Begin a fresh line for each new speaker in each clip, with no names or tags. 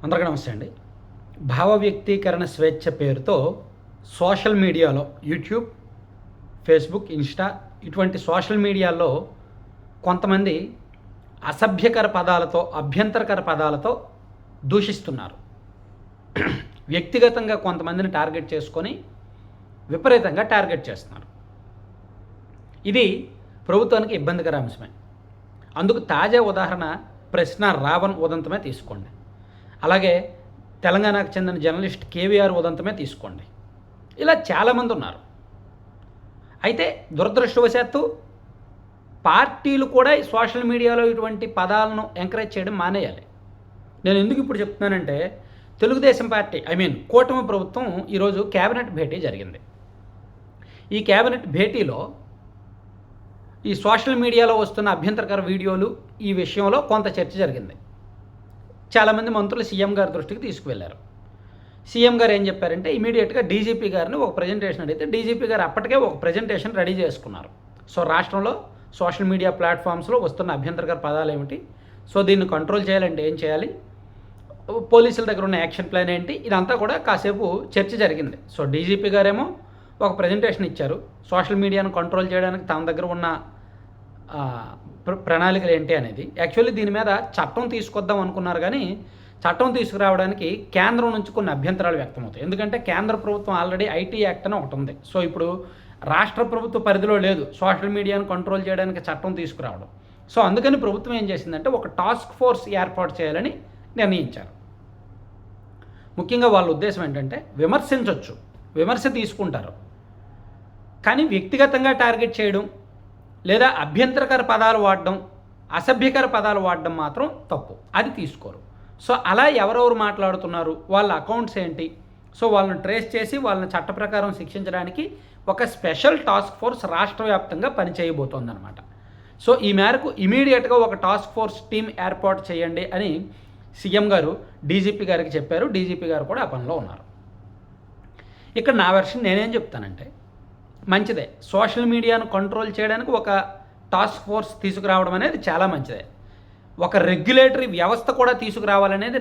అందరికీ నమస్తే అండి. భావ వ్యక్తీకరణ స్వేచ్ఛ పేరుతో సోషల్ మీడియాలో యూట్యూబ్, ఫేస్బుక్, ఇన్స్టా ఇటువంటి సోషల్ మీడియాలో కొంతమంది అసభ్యకర పదాలతో, అభ్యంతరకర పదాలతో దూషిస్తున్నారు. వ్యక్తిగతంగా కొంతమందిని టార్గెట్ చేసుకొని విపరీతంగా టార్గెట్ చేస్తున్నారు. ఇది ప్రభుత్వానికి ఇబ్బందికర అంశమే. అందుకు తాజా ఉదాహరణ ప్రశ్న రావణ్ ఉదంతమే తీసుకోండి. అలాగే తెలంగాణకు చెందిన జర్నలిస్ట్ కేవీఆర్ ఉదంతమే తీసుకోండి. ఇలా చాలామంది ఉన్నారు. అయితే దురదృష్టవశాత్తు పార్టీలు కూడా ఈ సోషల్ మీడియాలో ఇటువంటి పదాలను ఎంకరేజ్ చేయడం మానేయాలి. నేను ఎందుకు ఇప్పుడు చెప్తున్నానంటే, తెలుగుదేశం పార్టీ కూటమి ప్రభుత్వం ఈరోజు కేబినెట్ భేటీ జరిగింది. ఈ కేబినెట్ భేటీలో ఈ సోషల్ మీడియాలో వస్తున్న అభ్యంతరకర వీడియోలు ఈ విషయంలో కొంత చర్చ జరిగింది. చాలామంది మంత్రులు సీఎం గారి దృష్టికి తీసుకువెళ్లారు. సీఎం గారు ఏం చెప్పారంటే, ఇమీడియట్గా డీజీపీ గారిని ఒక ప్రజెంటేషన్ అడిగితే డీజీపీ గారు అప్పటికే ఒక ప్రజెంటేషన్ రెడీ చేసుకున్నారు. సో రాష్ట్రంలో సోషల్ మీడియా ప్లాట్ఫామ్స్లో వస్తున్న అభ్యంతరకర పదాలు ఏమిటి, సో దీన్ని కంట్రోల్ చేయాలంటే ఏం చేయాలి, పోలీసుల దగ్గర ఉన్న యాక్షన్ ప్లాన్ ఏంటి, ఇదంతా కూడా కాసేపు చర్చ జరిగింది. సో డీజీపీ గారేమో ఒక ప్రజెంటేషన్ ఇచ్చారు. సోషల్ మీడియాను కంట్రోల్ చేయడానికి తన దగ్గర ఉన్న ప్రణాళికలు ఏంటి అనేది. యాక్చువల్లీ దీని మీద చట్టం తీసుకొద్దాం అనుకున్నారు, కానీ చట్టం తీసుకురావడానికి కేంద్రం నుంచి కొన్ని అభ్యంతరాలు వ్యక్తమవుతాయి. ఎందుకంటే కేంద్ర ప్రభుత్వం ఆల్రెడీ ఐటీ యాక్ట్ అని ఒకటి ఉంది. సో ఇప్పుడు రాష్ట్ర ప్రభుత్వ పరిధిలో లేదు సోషల్ మీడియాను కంట్రోల్ చేయడానికి చట్టం తీసుకురావడం. సో అందుకని ప్రభుత్వం ఏం చేసిందంటే ఒక టాస్క్ ఫోర్స్ ఏర్పాటు చేయాలని నిర్ణయించారు. ముఖ్యంగా వాళ్ళ ఉద్దేశం ఏంటంటే, విమర్శించవచ్చు, విమర్శ తీసుకుంటారు, కానీ వ్యక్తిగతంగా టార్గెట్ చేయడం లేదా అభ్యంతరకర పదాలు వాడడం, అసభ్యకర పదాలు వాడడం మాత్రం తప్పు, అది తీసుకోరు. సో అలా ఎవరెవరు మాట్లాడుతున్నారు, వాళ్ళ అకౌంట్స్ ఏంటి, సో వాళ్ళని ట్రేస్ చేసి వాళ్ళని చట్ట ప్రకారం శిక్షించడానికి ఒక స్పెషల్ టాస్క్ ఫోర్స్ రాష్ట్ర వ్యాప్తంగా పనిచేయబోతోందనమాట. సో ఈ మేరకు ఇమీడియట్గా ఒక టాస్క్ ఫోర్స్ టీం ఏర్పాటు చేయండి అని సీఎం గారు డీజీపీ గారికి చెప్పారు. డీజీపీ గారు కూడా ఆ పనిలో ఉన్నారు. ఇక్కడ నా వెర్షన్ నేనేం చెప్తానంటే, మంచిదే, సోషల్ మీడియాను కంట్రోల్ చేయడానికి ఒక టాస్క్ ఫోర్స్ తీసుకురావడం అనేది చాలా మంచిదే. ఒక రెగ్యులేటరీ వ్యవస్థ కూడా తీసుకురావాలనేది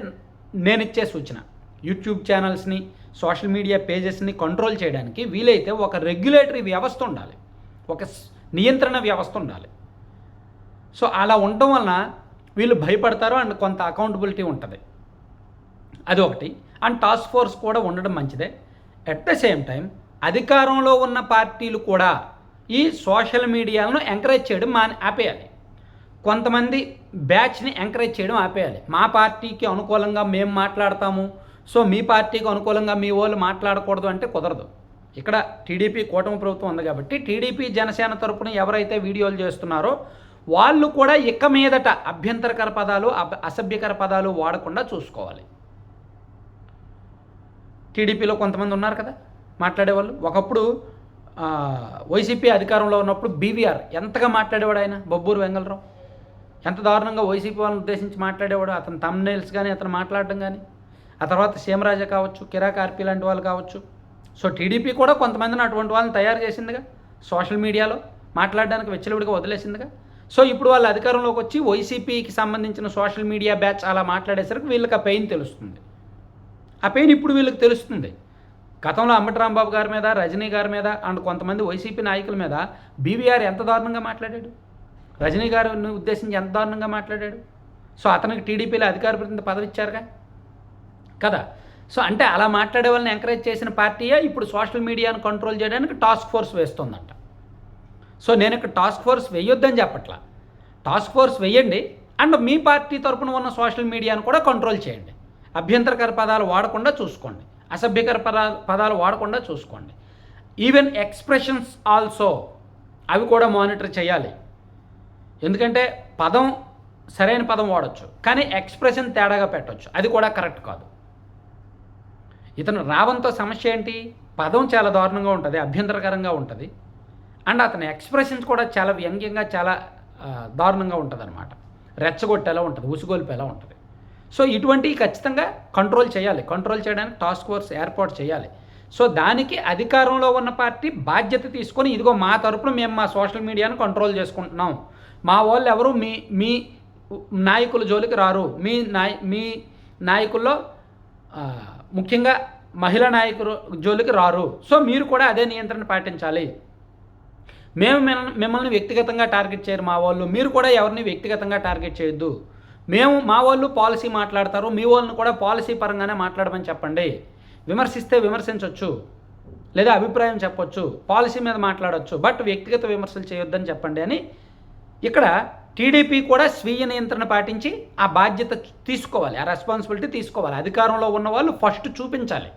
నేను ఇచ్చే సూచన. యూట్యూబ్ ఛానల్స్ని, సోషల్ మీడియా పేజెస్ని కంట్రోల్ చేయడానికి వీలైతే ఒక రెగ్యులేటరీ వ్యవస్థ ఉండాలి, ఒక నియంత్రణ వ్యవస్థ ఉండాలి. సో అలా ఉండడం వలన వీళ్ళు భయపడతారు అండ్ కొంత అకౌంటబిలిటీ ఉంటుంది. అది ఒకటి. అండ్ టాస్క్ ఫోర్స్ కూడా ఉండడం మంచిదే. అట్ ద సేమ్ టైం అధికారంలో ఉన్న పార్టీలు కూడా ఈ సోషల్ మీడియాలను ఎంకరేజ్ చేయడం ఆపేయాలి. కొంతమంది బ్యాచ్ని ఎంకరేజ్ చేయడం ఆపేయాలి. మా పార్టీకి అనుకూలంగా మేము మాట్లాడతాము, సో మీ పార్టీకి అనుకూలంగా మీ వాళ్ళు మాట్లాడకూడదు అంటే కుదరదు. ఇక్కడ టీడీపీ కూటమి ప్రభుత్వం ఉంది కాబట్టి టీడీపీ జనసేన తరపున ఎవరైతే వీడియోలు చేస్తున్నారో వాళ్ళు కూడా ఇక మీదట అభ్యంతరకర పదాలు, అసభ్యకర పదాలు వాడకుండా చూసుకోవాలి. టీడీపీలో కొంతమంది ఉన్నారు కదా మాట్లాడేవాళ్ళు. ఒకప్పుడు వైసీపీ అధికారంలో ఉన్నప్పుడు బీవీఆర్ ఎంతగా మాట్లాడేవాడు, ఆయన బొబ్బూరు వెంగళరావు ఎంత దారుణంగా వైసీపీ వాళ్ళని ఉద్దేశించి మాట్లాడేవాడు. అతని థంబ్నెయిల్స్ కానీ, అతను మాట్లాడడం కానీ, ఆ తర్వాత సీమరాజా కావచ్చు, కిరా కార్పి లాంటి వాళ్ళు కావచ్చు. సో టీడీపీ కూడా కొంతమందిని అటువంటి వాళ్ళని తయారు చేసిందిగా, సోషల్ మీడియాలో మాట్లాడడానికి వెచ్చలవిడిగా వదిలేసిందిగా. సో ఇప్పుడు వాళ్ళ అధికారంలోకి వచ్చి వైసీపీకి సంబంధించిన సోషల్ మీడియా బ్యాచ్ అలా మాట్లాడేసరికి వీళ్ళకి ఆ పెయిన్ తెలుస్తుంది. ఆ పెయిన్ ఇప్పుడు వీళ్ళకి తెలుస్తుంది. గతంలో అంబటి రాంబాబు గారి మీద, రజనీ గారి మీద అండ్ కొంతమంది వైసీపీ నాయకుల మీద బీవీఆర్ ఎంత దారుణంగా మాట్లాడాడు, రజనీ గారిని ఉద్దేశించి ఎంత దారుణంగా మాట్లాడాడు. సో అతనికి టీడీపీలో అధికార ప్రతినిధి పదవి ఇచ్చారుగా కదా. సో అంటే అలా మాట్లాడే వాళ్ళని ఎంకరేజ్ చేసిన పార్టీయే ఇప్పుడు సోషల్ మీడియాను కంట్రోల్ చేయడానికి టాస్క్ ఫోర్స్ వేస్తుందంట. సో నేను ఇక్కడ టాస్క్ ఫోర్స్ వేయొద్దని చెప్పట్లా, టాస్క్ ఫోర్స్ వేయండి అండ్ మీ పార్టీ తరపున ఉన్న సోషల్ మీడియాను కూడా కంట్రోల్ చేయండి. అభ్యంతరకర పదాలు వాడకుండా చూసుకోండి, అసభ్యకర పదాలు వాడకుండా చూసుకోండి. ఈవెన్ ఎక్స్ప్రెషన్స్ ఆల్సో అవి కూడా మానిటర్ చేయాలి. ఎందుకంటే పదం సరైన పదం వాడచ్చు, కానీ ఎక్స్ప్రెషన్ తేడాగా పెట్టవచ్చు, అది కూడా కరెక్ట్ కాదు. ఇతను రావణ్తో సమస్య ఏంటి, పదం చాలా దారుణంగా ఉంటుంది, అభ్యంతరకరంగా ఉంటుంది, అండ్ అతని ఎక్స్ప్రెషన్స్ కూడా చాలా వ్యంగ్యంగా, చాలా దారుణంగా ఉంటుంది అనమాట. రెచ్చగొట్టేలా ఉంటుంది, ఉసుగొల్పేలా ఉంటుంది. సో ఇటువంటివి ఖచ్చితంగా కంట్రోల్ చేయాలి. కంట్రోల్ చేయడానికి టాస్క్ ఫోర్స్ ఏర్పాటు చేయాలి. సో దానికి అధికారంలో ఉన్న పార్టీ బాధ్యత తీసుకొని, ఇదిగో మా తరపున మేము మా సోషల్ మీడియాను కంట్రోల్ చేసుకుంటున్నాం, మా వాళ్ళు ఎవరు మీ నాయకుల జోలికి రారు, మీ నాయకుల్లో ముఖ్యంగా మహిళా నాయకులు జోలికి రారు. సో మీరు కూడా అదే నియంత్రణ పాటించాలి. మేము మిమ్మల్ని వ్యక్తిగతంగా టార్గెట్ చేయరు మా వాళ్ళు, మీరు కూడా ఎవరిని వ్యక్తిగతంగా టార్గెట్ చేయొద్దు. మా వాళ్ళు పాలసీ మాట్లాడతారు, మీ వాళ్ళని కూడా పాలసీ పరంగానే మాట్లాడమని చెప్పండి. విమర్శిస్తే విమర్శించవచ్చు, లేదా అభిప్రాయం చెప్పొచ్చు, పాలసీ మీద మాట్లాడవచ్చు, బట్ వ్యక్తిగత విమర్శలు చేయొద్దని చెప్పండి అని ఇక్కడ టీడీపీ కూడా స్వీయ నియంత్రణ పాటించి ఆ బాధ్యత తీసుకోవాలి, ఆ రెస్పాన్సిబిలిటీ తీసుకోవాలి. అధికారంలో ఉన్న వాళ్ళు ఫస్ట్ చూపించాలి,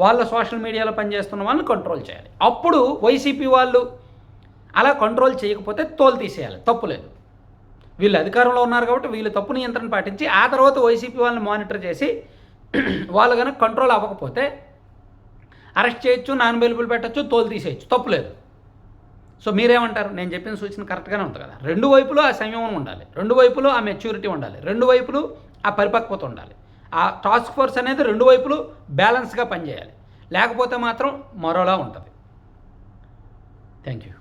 వాళ్ళ సోషల్ మీడియాలో పనిచేస్తున్న వాళ్ళని కంట్రోల్ చేయాలి. అప్పుడు వైసీపీ వాళ్ళు అలా కంట్రోల్ చేయకపోతే తోలు తీసేయాలి, తప్పు లేదు. వీళ్ళు అధికారంలో ఉన్నారు కాబట్టి వీళ్ళు తప్పు నియంత్రణ పాటించి ఆ తర్వాత వైసీపీ వాళ్ళని మానిటర్ చేసి వాళ్ళు కనుక కంట్రోల్ అవ్వకపోతే అరెస్ట్ చేయొచ్చు, నాన్ బెయిలబుల్ పెట్టచ్చు, తోలు తీసేయచ్చు, తప్పు లేదు. సో మీరేమంటారు? నేను చెప్పిన సూచన కరెక్ట్గానే ఉంటుంది కదా. రెండు వైపులు ఆ సంయమనం ఉండాలి, రెండు వైపులు ఆ మెచ్యూరిటీ ఉండాలి, రెండు వైపులు ఆ పరిపక్వత ఉండాలి. ఆ టాస్క్ ఫోర్స్ అనేది రెండు వైపులు బ్యాలెన్స్గా పనిచేయాలి, లేకపోతే మాత్రం మరోలా ఉంటుంది. Thank you.